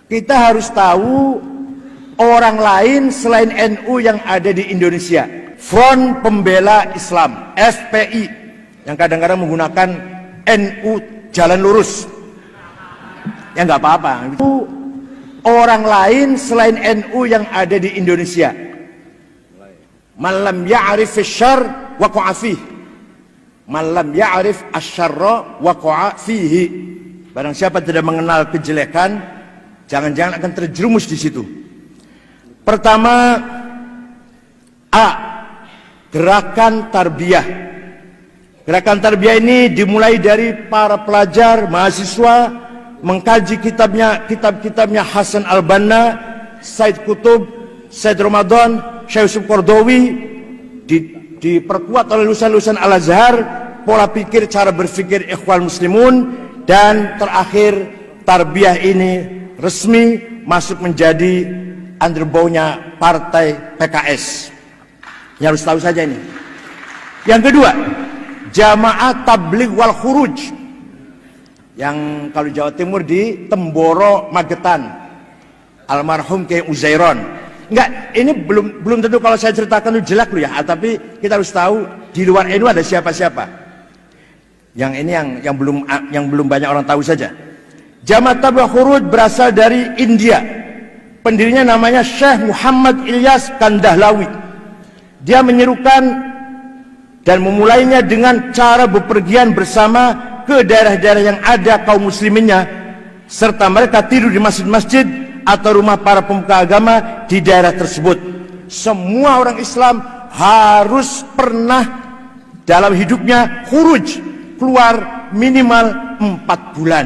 Kita harus tahu orang lain selain NU yang ada di Indonesia. Front Pembela Islam, FPI, yang kadang-kadang menggunakan NU jalan lurus. Ya nggak apa-apa. Orang lain selain NU yang ada di Indonesia. Malam ya'rif asyarr waqa'a fihi. Malam ya'rif asyarra waqa'a fihi. Barang siapa tidak mengenal kejelekan, jangan-jangan akan terjerumus di situ. Pertama, A, gerakan tarbiyah. Gerakan tarbiyah ini dimulai dari para pelajar, mahasiswa mengkaji kitab-kitabnya Hasan al-Banna, Said Qutb, Said Ramadan, Syekh Yusuf Qaradawi, diperkuat oleh lulusan-lulusan Al-Azhar, pola pikir, cara berpikir Ikhwan Muslimun, dan terakhir tarbiyah ini resmi masuk menjadi underbownya partai PKS. Yang harus tahu saja ini. Yang kedua, Jamaah Tabligh wal Khuruj, yang kalau Jawa Timur di Temboro Magetan, almarhum Kiai Uzairon. Enggak, ini belum tentu kalau saya ceritakan itu jelek loh ya, tapi kita harus tahu di luar NU ada siapa-siapa. Yang ini yang belum banyak orang tahu saja. Jamaah Tabligh Khuruj berasal dari India. Pendirinya namanya Syekh Muhammad Ilyas Kandahlawi. Dia menyerukan dan memulainya dengan cara bepergian bersama ke daerah-daerah yang ada kaum musliminnya, serta mereka tidur di masjid-masjid atau rumah para pemuka agama di daerah tersebut. Semua orang Islam harus pernah dalam hidupnya khuruj, keluar minimal 4 bulan.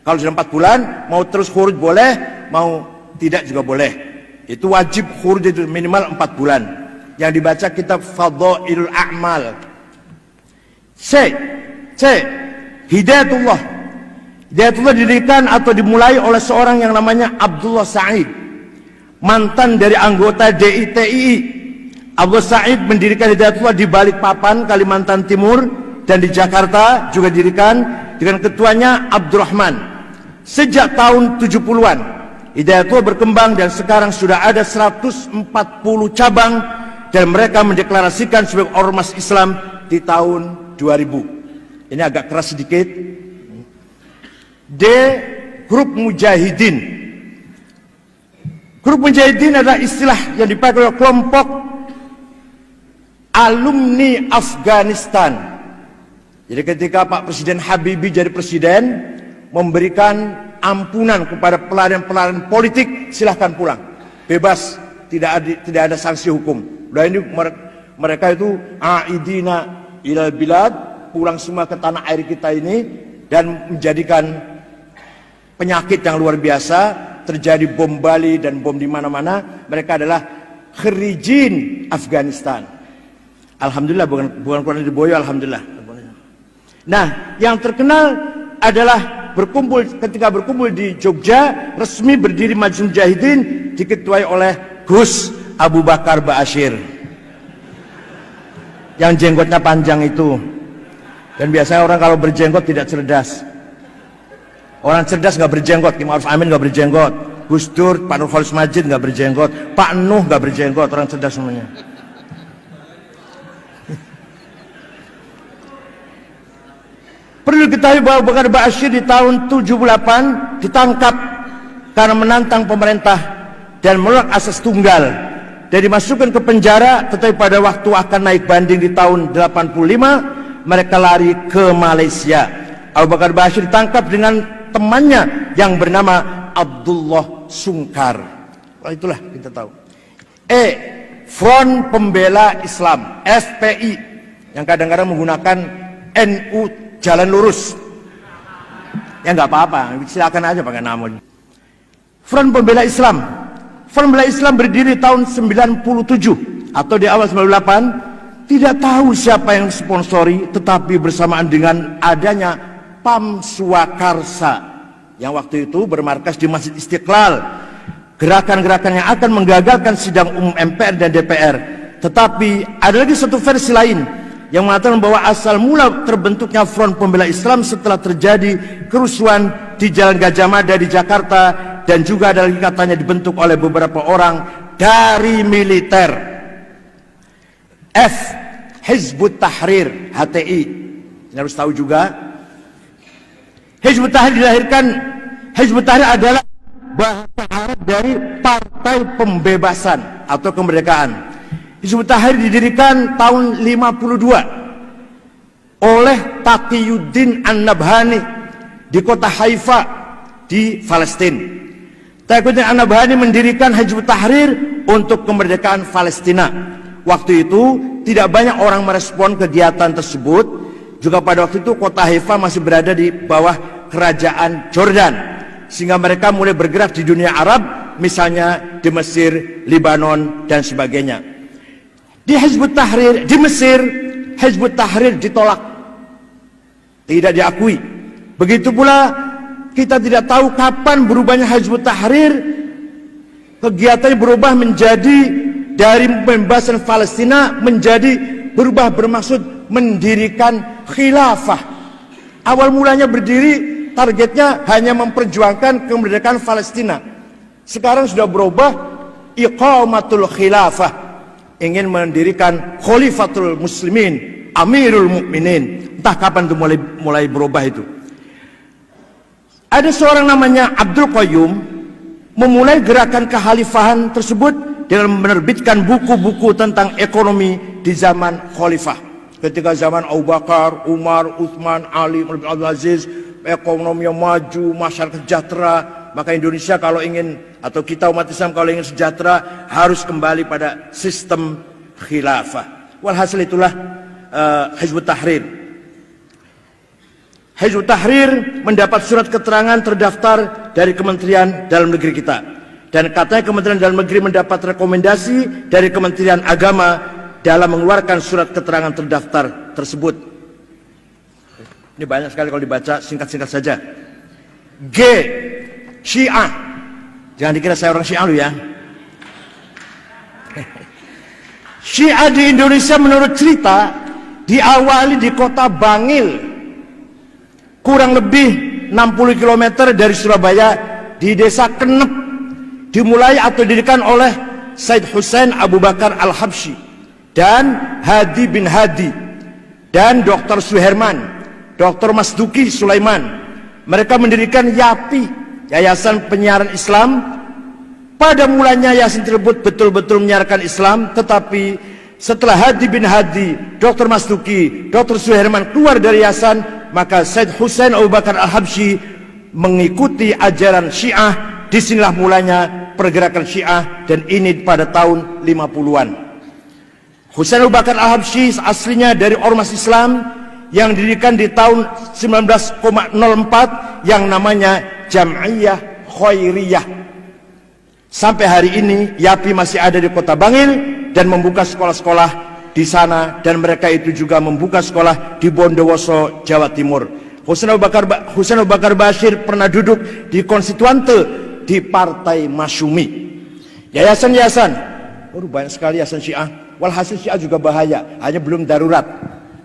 Kalau sudah 4 bulan, mau terus khuruj boleh, mau tidak juga boleh. Itu wajib khuruj itu minimal 4 bulan. Yang dibaca kitab Fadhailul A'mal. C. Hidayatullah. Hidayatullah didirikan atau dimulai oleh seorang yang namanya Abdullah Said, mantan dari anggota DITII. Abdullah Said mendirikan Hidayatullah di Balikpapan, Kalimantan Timur, dan di Jakarta juga didirikan dengan ketuanya Abdurrahman. Sejak tahun 70-an, Hidayatullah berkembang dan sekarang sudah ada 140 cabang, dan mereka mendeklarasikan sebagai ormas Islam di tahun 2000. Ini agak keras sedikit. D. Grup Mujahidin. Grup Mujahidin adalah istilah yang dipakai oleh kelompok alumni Afghanistan. Jadi ketika Pak Presiden Habibie jadi presiden, memberikan ampunan kepada pelarian-pelarian politik, silahkan pulang, bebas, tidak ada sanksi hukum. Dan ini mereka itu aidina ilal bilad, pulang semua ke tanah air kita ini, dan menjadikan penyakit yang luar biasa, terjadi bom Bali dan bom di mana-mana. Mereka adalah kharijin Afghanistan. Alhamdulillah, bukan Quran di Boyo, alhamdulillah. Nah, yang terkenal adalah ketika berkumpul di Jogja, resmi berdiri Majelis Mujahidin, diketuai oleh Gus Abu Bakar Ba'asyir, yang jenggotnya panjang itu. Dan biasanya orang kalau berjenggot tidak cerdas. Orang cerdas nggak berjenggot. Kiai Ma'ruf Amin nggak berjenggot, Gus Dur, Pak Nur Khalis Majid nggak berjenggot, Pak Nuh nggak berjenggot. Orang cerdas semuanya. Perlu diketahui bahwa Abu Bakar Ba'asyir di tahun 78 ditangkap karena menantang pemerintah dan menolak asas tunggal, dan dimasukkan ke penjara. Tetapi pada waktu akan naik banding di tahun 85, mereka lari ke Malaysia. Abu Bakar Ba'asyir ditangkap dengan temannya yang bernama Abdullah Sungkar. Well, itulah kita tahu. E. Front Pembela Islam, FPI, yang kadang-kadang menggunakan NU jalan lurus. Ya nggak apa-apa, silakan aja pakai nama. Front Pembela Islam. Front Pembela Islam berdiri tahun 97 atau di awal 98. Tidak tahu siapa yang sponsori, tetapi bersamaan dengan adanya PAM Swakarsa yang waktu itu bermarkas di Masjid Istiqlal, gerakan-gerakan yang akan menggagalkan sidang umum MPR dan DPR. Tetapi ada lagi satu versi lain yang mengatakan bahwa asal mula terbentuknya Front Pembela Islam setelah terjadi kerusuhan di Jalan Gajah Mada di Jakarta, dan juga ada lagi katanya dibentuk oleh beberapa orang dari militer. F. Hizbut Tahrir, HTI. Kita harus tahu juga Hizbut Tahrir Hizbut Tahrir adalah bahasa Arab dari Partai Pembebasan atau Kemerdekaan. Hizbut Tahrir didirikan tahun 52 oleh Taqiyuddin An-Nabhani di kota Haifa di Palestina. Taqiyuddin An-Nabhani mendirikan Hizbut Tahrir untuk kemerdekaan Palestina. Waktu itu tidak banyak orang merespon kegiatan tersebut. Juga pada waktu itu kota Haifa masih berada di bawah kerajaan Jordan, sehingga mereka mulai bergerak di dunia Arab, misalnya di Mesir, Lebanon, dan sebagainya. Di Hizbut Tahrir di Mesir, Hizbut Tahrir ditolak, tidak diakui. Begitu pula kita tidak tahu kapan berubahnya Hizbut Tahrir. Kegiatannya berubah menjadi dari pembebasan Palestina menjadi berubah bermaksud mendirikan khilafah. Awal mulanya berdiri targetnya hanya memperjuangkan kemerdekaan Palestina. Sekarang sudah berubah iqamatul khilafah, ingin mendirikan Khalifatul Muslimin, Amirul Mukminin. Entah kapan itu mulai berubah itu. Ada seorang namanya Abdul Qayyum memulai gerakan kekhalifahan tersebut dengan menerbitkan buku-buku tentang ekonomi di zaman khalifah. Ketika zaman Abu Bakar, Umar, Uthman, Ali, Abdul Aziz, ekonomi yang maju, masyarakat sejahtera, maka Indonesia kalau ingin, atau kita umat Islam kalau ingin sejahtera, harus kembali pada sistem khilafah. Walhasil itulah Hizbut Tahrir. Hizbut Tahrir mendapat surat keterangan terdaftar dari Kementerian Dalam Negeri kita, dan katanya Kementerian Dalam Negeri mendapat rekomendasi dari Kementerian Agama dalam mengeluarkan surat keterangan terdaftar tersebut. Ini banyak sekali kalau dibaca, singkat-singkat saja. G. Syiah. Jangan dikira saya orang Syiah lu ya. Syiah di Indonesia menurut cerita diawali di kota Bangil, kurang lebih 60 km dari Surabaya, di desa Kenep. Dimulai atau didirikan oleh Said Hussein Abu Bakar Al-Habsyi dan Hadi bin Hadi dan Dr. Suherman, Dr. Masduki Sulaiman. Mereka mendirikan YAPI, Yayasan Penyiaran Islam. Pada mulanya yayasan tersebut betul-betul menyiarkan Islam, tetapi setelah Hadi bin Hadi, Dr. Masduki, Dr. Suherman keluar dari yayasan, maka Said Hussein Abu Bakar Al-Habsyi mengikuti ajaran Syiah. Disinilah mulanya pergerakan Syiah, dan ini pada tahun 50-an. Hussein Abu Bakar Al-Habsyi aslinya dari ormas Islam yang didirikan di tahun 1904 yang namanya Jam'iyah Khairiyah. Sampai hari ini YAPI masih ada di kota Bangil dan membuka sekolah-sekolah di sana, dan mereka itu juga membuka sekolah di Bondowoso, Jawa Timur. Hussein Abu Bakar Bashir pernah duduk di konstituante di Partai Masyumi. Yayasan-yayasan, banyak sekali yayasan Syiah. Walhasil Syiah juga bahaya, hanya belum darurat.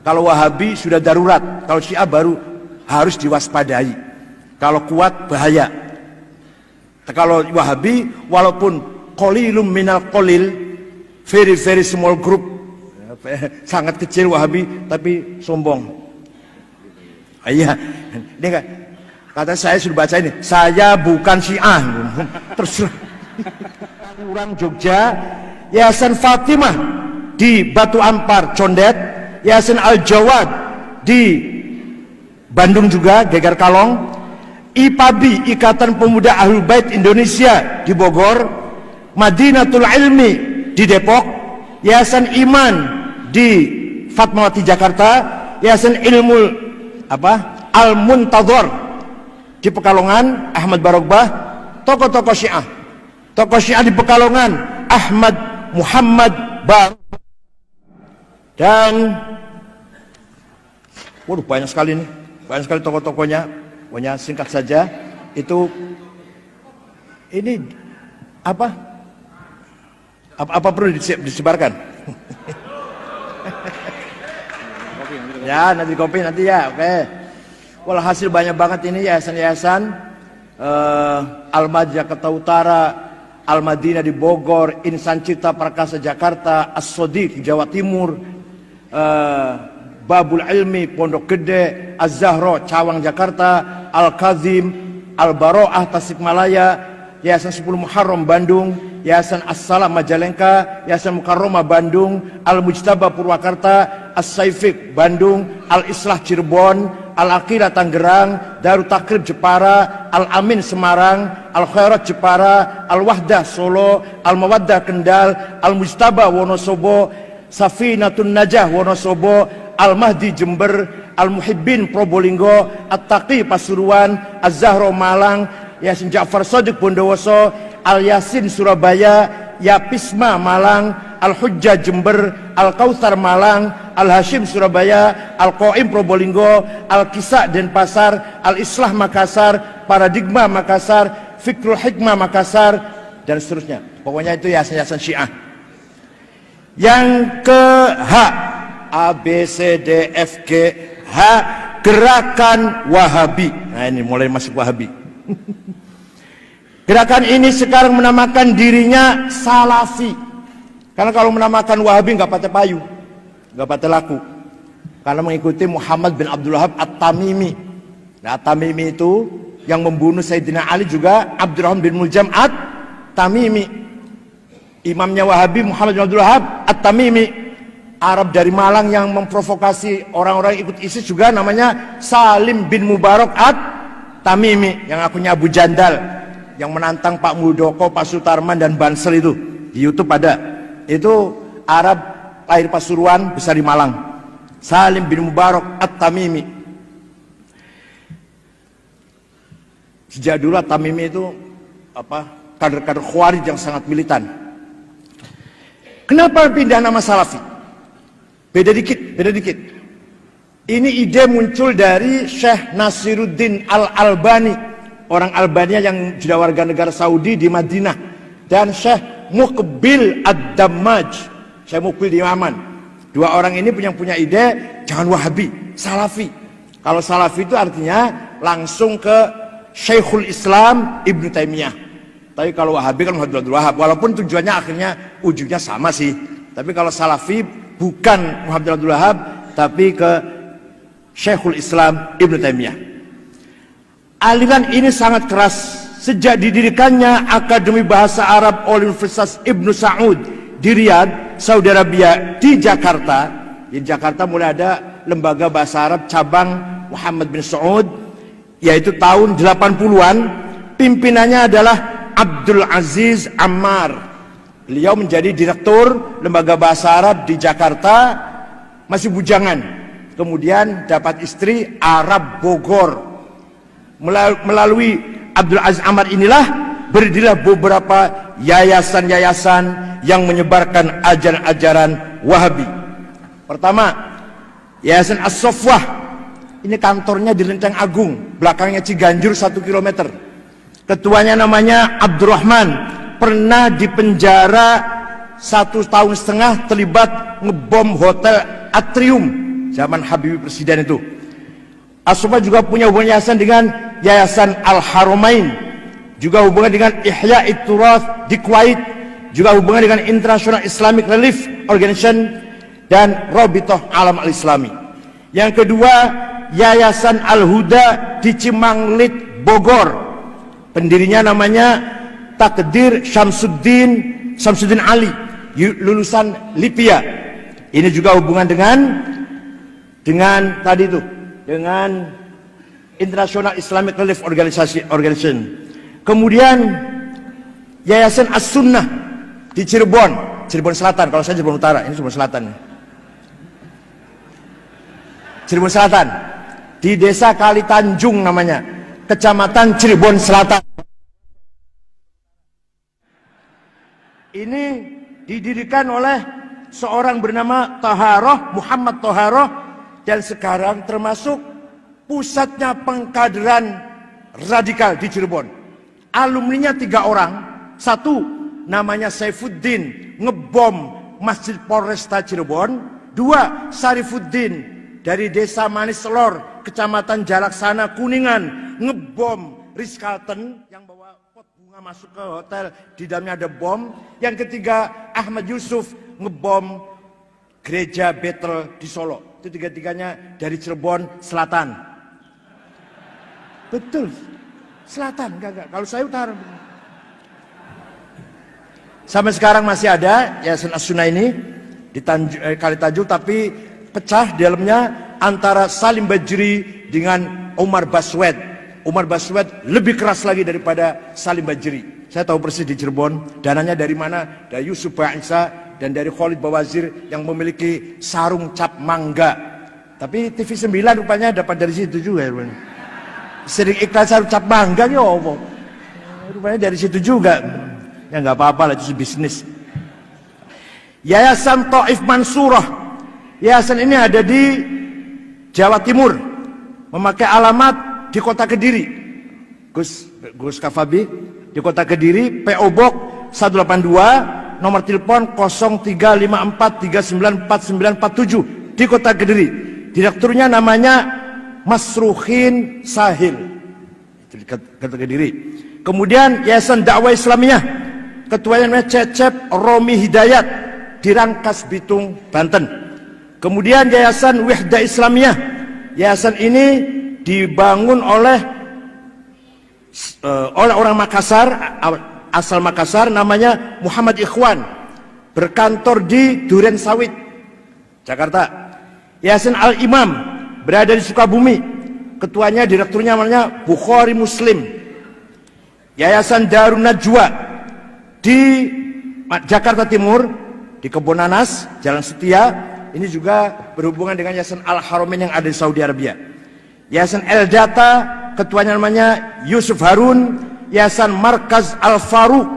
Kalau Wahabi sudah darurat, kalau Syiah baru harus diwaspadai. Kalau kuat bahaya. Kalau Wahabi walaupun qalilum minal qalil, very very small group, sangat kecil Wahabi tapi sombong. Iya, ini kan kata saya sudah baca ini, saya bukan Syiah. Terserah. Orang Jogja, Yayasan Fatimah di Batu Ampar, Condet, Yayasan Al-Jawad di Bandung juga, Geger Kalong, IPABI, Ikatan Pemuda Ahlul Bait Indonesia di Bogor, Madinatul Ilmi di Depok, Yayasan Iman di Fatmawati Jakarta, Yayasan Ilmu Al-Muntadhor di Pekalongan, Ahmad Barogbah. Tokoh-tokoh Syiah, tokoh Syiah di Pekalongan, Ahmad Muhammad Barogbah, dan banyak sekali nih, banyak sekali tokoh-tokohnya. Pokoknya singkat saja, itu ini apa perlu disebarkan? Ya, nanti kopi nanti ya, oke. Walhasil banyak banget ini yayasan-yayasan. Al-Madinah Jakarta Utara, Al-Madinah di Bogor, Insan Cipta Prakasa Jakarta, As-Sodiq Jawa Timur, Babul Ilmi Pondok Gede, Az-Zahra Cawang Jakarta, Al-Kazim Al-Baro'ah Tasikmalaya, Yayasan 10 Muharram Bandung, Yayasan As-Salam Majalengka, Yayasan Mukarromah Bandung, Al-Mujtaba Purwakarta, As-Saifiq Bandung, Al-Islah Cirebon, Al-Aqidah Tangerang, Darut Takrib Jepara, Al-Amin Semarang, Al-Khairat Jepara, Al-Wahdah Solo, Al-Mawaddah Kendal, Al-Mujtaba Wonosobo, Safinatun Najah Wonosobo, Al-Mahdi Jember, Al-Muhibbin Probolinggo, At-Taqi Pasuruan, Az-Zahra Malang, Yasin Ja'far Shadiq Bondowoso, Al-Yasin Surabaya, Yapisma Malang, Al-Hujjah Jember, Al-Kautsar Malang, Al-Hashim Surabaya, Al-Qaim Probolinggo, Al-Kisah Denpasar, Al-Islah Makassar, Paradigma Makassar, Fikrul Hikmah Makassar, dan seterusnya. Pokoknya itu yayasan-yayasan Syiah. Yang ke H, A, B, C, D, F, G, H, Gerakan Wahabi. Nah ini mulai masuk Wahabi. Gerakan ini sekarang menamakan dirinya Salafi. Karena kalau menamakan Wahabi nggak pakai payu, nggak pakai laku. Karena mengikuti Muhammad bin Abdul Wahab At-Tamimi. Nah, At-Tamimi itu yang membunuh Sayyidina Ali juga Abdurrahman bin Muljam At-Tamimi. Imamnya Wahabi Muhammad bin Abdul Wahab At-Tamimi. Arab dari Malang yang memprovokasi orang-orang ikut ISIS juga namanya Salim bin Mubarak At-Tamimi, yang akunya Abu Jandal, yang menantang Pak Muldoko, Pak Sutarman dan Bansel itu di YouTube ada. Itu Arab lahir Pasuruan, besar di Malang. Salim bin Mubarak At-Tamimi. Sejak dulu At-Tamimi itu kader-kader Khawarij yang sangat militan. Kenapa pindah nama Salafi? Beda dikit. Ini ide muncul dari Syekh Nasiruddin Al-Albani, orang Albania yang juga warga negara Saudi di Madinah, dan Syekh Muqbil Ad-Dammaj, Syekh Muqbil di Yaman. Dua orang ini punya ide jangan Wahabi, Salafi. Kalau Salafi itu artinya langsung ke Syekhul Islam Ibnu Taimiyah. Tapi kalau Wahabi kan Muhammad bin Abdul Wahab, walaupun tujuannya akhirnya ujungnya sama sih. Tapi kalau Salafi bukan Muhammad bin Abdul Wahab, tapi ke Syekhul Islam Ibnu Taimiyah. Aliran ini sangat keras sejak didirikannya Akademi Bahasa Arab oleh Universitas Ibnu Saud di Riyadh, Saudi Arabia, di Jakarta. Di Jakarta mulai ada lembaga bahasa Arab cabang Muhammad bin Saud, yaitu tahun 80-an. Pimpinannya adalah Abdul Aziz Ammar. Beliau menjadi direktur lembaga bahasa Arab di Jakarta, masih bujangan. Kemudian dapat istri Arab Bogor. Melalui Abdul Aziz Ammar inilah berdirilah beberapa yayasan-yayasan yang menyebarkan ajaran-ajaran Wahabi. Pertama, Yayasan As-Sofwah. Ini kantornya di Lenteng Agung, belakangnya Ciganjur 1 km. Ketuanya namanya Abdurrahman. Pernah dipenjara 1,5 tahun terlibat ngebom hotel Atrium zaman Habibie presiden itu. As-Sofwah juga punya hubungan yayasan dengan Yayasan Al-Haramain, juga hubungan dengan Ihya It-Turath di Kuwait, juga hubungan dengan International Islamic Relief Organization dan Rabithah Alam Al-Islami. Yang kedua, Yayasan Al-Huda di Cimanglit, Bogor. Pendirinya namanya Takdir Syamsuddin Ali, lulusan Libya. Ini juga hubungan dengan tadi itu, dengan International Islamic Relief Organization. Kemudian Yayasan As-Sunnah di Cirebon Selatan. Kalau saya Cirebon Utara, ini Cirebon Selatan. Cirebon Selatan di Desa Kali Tanjung namanya, Kecamatan Cirebon Selatan. Ini didirikan oleh seorang bernama Taharoh, Muhammad Taharoh, dan sekarang termasuk pusatnya pengkaderan radikal di Cirebon. Alumninya 3 orang. Satu namanya Saifuddin, ngebom Masjid Polresta Cirebon. 2, Sarifuddin, dari desa Manis Selor, kecamatan Jalaksana, Kuningan, ngebom Ritz-Carlton yang bawa pot bunga masuk ke hotel, di dalamnya ada bom. Yang ketiga, Ahmad Yusuf ngebom gereja Bethel di Solo. Itu tiga-tiganya dari Cirebon Selatan. Betul, Selatan, enggak. Kalau saya utara. Sampai sekarang masih ada Yayasan As-Sunnah ini di Kali Tanjung, tapi pecah di dalamnya antara Salim Bajri dengan Umar Baswed. Umar Baswed lebih keras lagi daripada Salim Bajri. Saya tahu persis di Cirebon, dananya dari mana? Dari Yusuf Ba'isa dan dari Khalid Bawazir yang memiliki sarung cap mangga. Tapi TV 9 rupanya dapat dari situ juga. Sering iklan sarung cap mangga ya apa? Rupanya dari situ juga. Ya nggak apa-apa lah, itu bisnis. Yayasan Taif Mansurah. Yayasan ini ada di Jawa Timur, memakai alamat di Kota Kediri. Gus Kafabi di Kota Kediri, PO Box 182, nomor telepon 0354394947 di Kota Kediri. Direkturnya namanya Masruhin Sahil di Kota Kediri. Kemudian Yayasan Dakwah Islamiyah, ketuanya namanya Cecep Romi Hidayat di Rangkas Bitung, Banten. Kemudian Yayasan Wihda Islamiyah. Yayasan ini dibangun oleh orang Makassar, asal Makassar, namanya Muhammad Ikhwan, berkantor di Duren Sawit, Jakarta. Yayasan Al-Imam berada di Sukabumi. Ketuanya, direkturnya namanya Bukhari Muslim. Yayasan Darun Najwa di Jakarta Timur, di Kebonanas, Jalan Setia. Ini juga berhubungan dengan Yayasan Al-Haramain yang ada di Saudi Arabia. Yayasan El Data, ketuanya namanya Yusuf Harun. Yayasan Markaz Al-Faruq,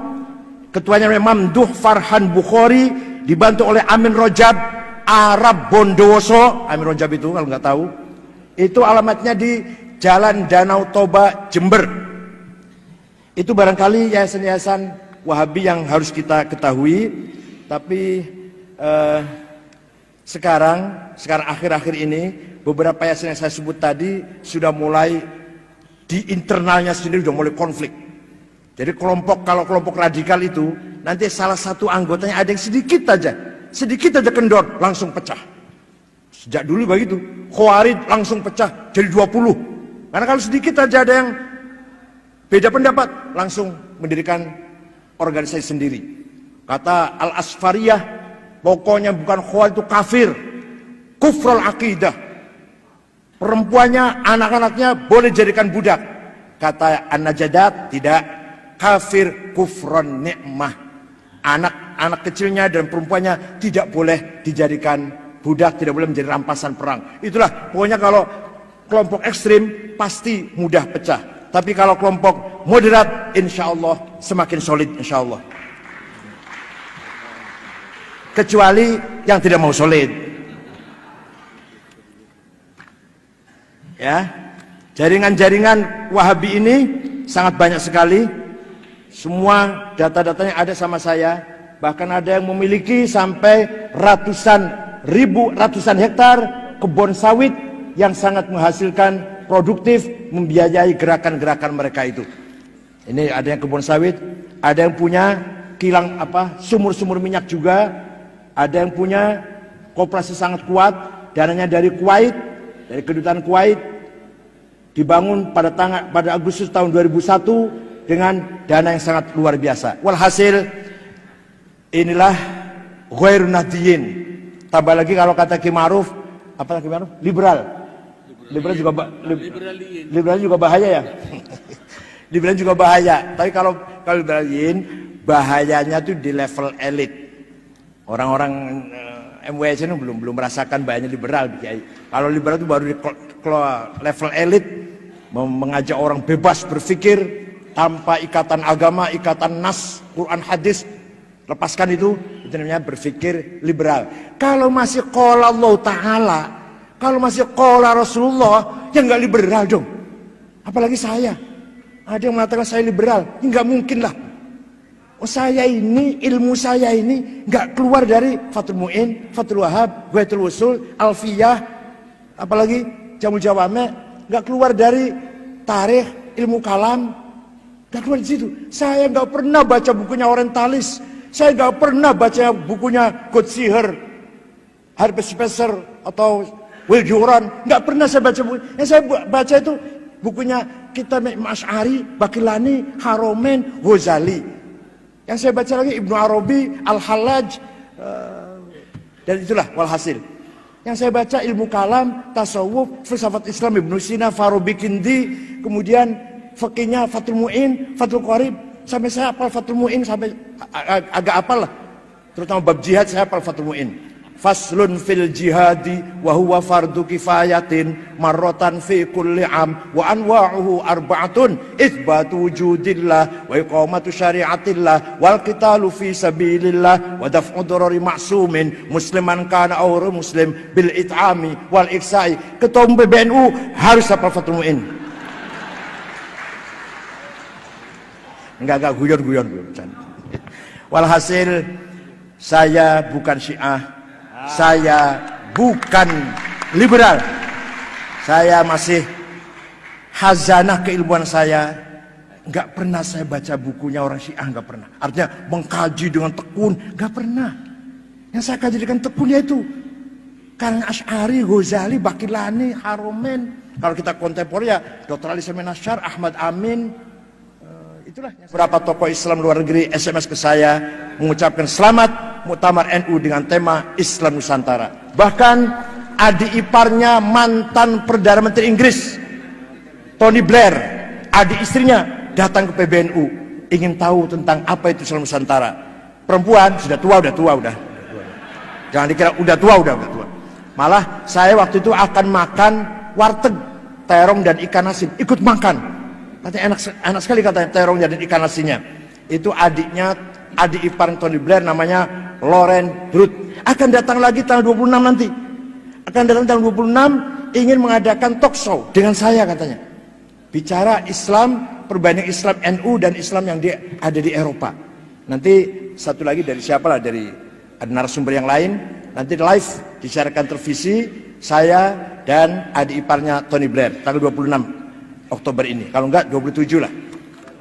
ketuanya namanya Mamduh Farhan Bukhari, dibantu oleh Amin Rojab Arab Bondowoso. Amin Rojab itu kalau nggak tahu, itu alamatnya di Jalan Danau Toba, Jember. Itu barangkali yayasan-yayasan Wahabi yang harus kita ketahui. Tapi sekarang akhir-akhir ini beberapa yayasan yang saya sebut tadi sudah mulai di internalnya sendiri sudah mulai konflik. Jadi kalau kelompok radikal itu nanti salah satu anggotanya ada yang sedikit aja kendor, langsung pecah. Sejak dulu begitu, Khawarij langsung pecah jadi 20. Karena kalau sedikit aja ada yang beda pendapat, langsung mendirikan organisasi sendiri. Kata Al-Asfariyah, pokoknya bukan Khawarij itu kafir, kufrul akidah. Perempuannya, anak-anaknya boleh jadikan budak. Kata An-Najadat, tidak, kafir kufron nikmah. Anak kecilnya dan perempuannya tidak boleh dijadikan budak, tidak boleh menjadi rampasan perang. Itulah pokoknya kalau kelompok ekstrim pasti mudah pecah. Tapi kalau kelompok moderat, insya Allah semakin solid, insya Allah. Kecuali yang tidak mau solid. Ya, jaringan-jaringan Wahabi ini sangat banyak sekali. Semua data-datanya ada sama saya. Bahkan ada yang memiliki sampai ratusan hektar kebun sawit yang sangat menghasilkan, produktif, membiayai gerakan-gerakan mereka itu. Ini ada yang kebun sawit, ada yang punya kilang sumur-sumur minyak juga, ada yang punya koperasi sangat kuat, dananya dari Kuwait, dari kedutaan Kuwait, dibangun pada Agustus tahun 2001 dengan dana yang sangat luar biasa. Walhasil inilah ghairun nahdiyin. Tambah lagi kalau kata Ki Ma'ruf, apa Ki Ma'ruf? Liberal juga bahaya ya. Liberal juga bahaya. Tapi kalau liberalin, bahayanya tuh di level elit. Orang-orang MWS ini belum merasakan bahayanya liberal. Kalau liberal itu baru di level elit, mengajak orang bebas berpikir tanpa ikatan agama, ikatan nas, Quran, hadis. Lepaskan itu namanya berpikir liberal. Kalau masih qala Allah Ta'ala, kalau masih qala Rasulullah, ya nggak liberal dong. Apalagi saya. Ada yang mengatakan saya liberal, ya nggak mungkin lah. Oh, saya ini, ilmu saya ini nggak keluar dari Fathul Mu'in, Fathul Wahab, Guaitul Usul, Alfiyah, apalagi Jamul Jawame, nggak keluar dari tarikh, ilmu kalam, nggak keluar di situ. Saya nggak pernah baca bukunya Orientalis, saya nggak pernah baca bukunya Godsiher, Harvey Spencer atau Will Durant, nggak pernah saya baca buku. Yang saya baca itu bukunya Kitab Asy'ari, Bakilani, Haromen, Ghazali. Yang saya baca lagi Ibnu Arabi, Al-Hallaj, dan itulah walhasil. Yang saya baca ilmu kalam, tasawuf, filsafat Islam Ibnu Sina, Farabi Kindi, kemudian fikihnya Fathul Mu'in, Fathul Qarib, sampai saya hafal Fathul Mu'in sampai agak hafal lah. Terutama bab jihad saya hafal Fathul Mu'in. Faslun fil jihadi wa huwa fardu kifayatin marratan fi kulli am wa anwa'uhu arba'atun itsbatu wujudillah wa iqamatu syari'atillah wal qitalu fi sabilillah wa daf'u darari ma'sumin musliman kana aw muslim bil it'ami wal ihsa'i. Ketua umum PBNU harus hafal Fathul Mu'in. Enggak guyon-guyon. Walhasil saya bukan Syiah, saya bukan liberal, saya masih khazanah keilmuan saya. Nggak pernah saya baca bukunya orang Syiah, nggak pernah. Artinya mengkaji dengan tekun, nggak pernah. Yang saya kaji dengan tekun yaitu karena Asy'ari, Ghazali, Bakilani, Haromen. Kalau kita kontemporer ya Dr. Ali Samin Asy'ar, Ahmad Amin. Itulah beberapa tokoh Islam luar negeri SMS ke saya mengucapkan selamat Muktamar NU dengan tema Islam Nusantara. Bahkan adik iparnya mantan Perdana Menteri Inggris Tony Blair, adik istrinya datang ke PBNU ingin tahu tentang apa itu Islam Nusantara. Perempuan sudah tua. Jangan dikira udah tua. Malah saya waktu itu akan makan warteg terong dan ikan asin, ikut makan. Katanya enak sekali katanya terong dan ikan asinnya. Itu adik ipar Tony Blair namanya Lauren Ruth. Akan datang lagi tanggal 26 nanti. Akan datang tanggal 26 ingin mengadakan talk show dengan saya katanya. Bicara Islam, perbandingan Islam NU dan Islam yang ada di Eropa. Nanti satu lagi dari siapa lah, dari ada narasumber yang lain. Nanti live disiarkan televisi saya dan adik iparnya Tony Blair tanggal 26 Oktober ini, kalau enggak 27 lah,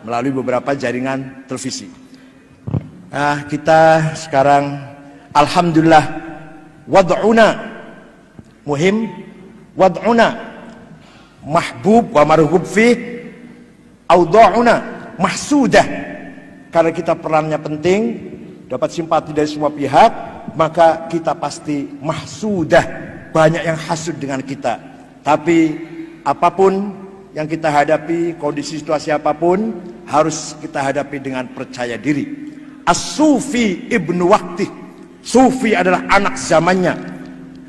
melalui beberapa jaringan televisi. Nah, kita sekarang alhamdulillah wad'una muhim, wad'una mahbub wa marhub fi awda'una mahsudah. Karena kita perannya penting, dapat simpati dari semua pihak, maka kita pasti mahsudah, banyak yang hasud dengan kita. Tapi apapun yang kita hadapi, kondisi situasi apapun, harus kita hadapi dengan percaya diri. As-Sufi Ibnu Waqti, Sufi adalah anak zamannya.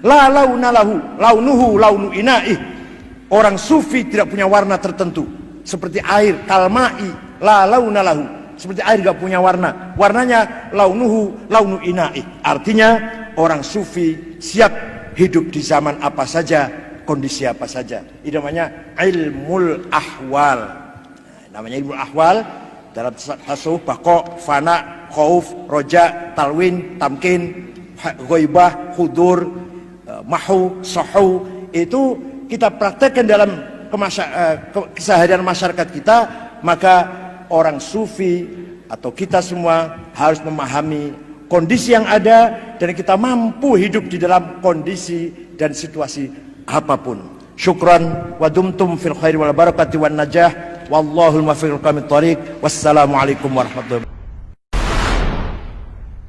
La launa lahu, launuhu launu inaih. Orang Sufi tidak punya warna tertentu, seperti air, kalma'i, la launa lahu, seperti air gak punya warna. Warnanya launuhu launu inaih. Artinya orang Sufi siap hidup di zaman apa saja, kondisi apa saja. Ini namanya ilmul ahwal. Namanya ilmul ahwal dalam tasawuf, baqo, fana, khauf, roja, talwin, tamkin, ghaibah, hudur, mahu, sahu. Itu kita praktekkan dalam keseharian masyarakat kita. Maka orang Sufi atau kita semua harus memahami kondisi yang ada dan kita mampu hidup di dalam kondisi dan situasi apapun. Syukran wa dumtum fil khairi wal barakati wan najah wallahul muwaffiq ila aqwamit thoriq. Wassalamualaikum warahmatullahi wabarakatuh.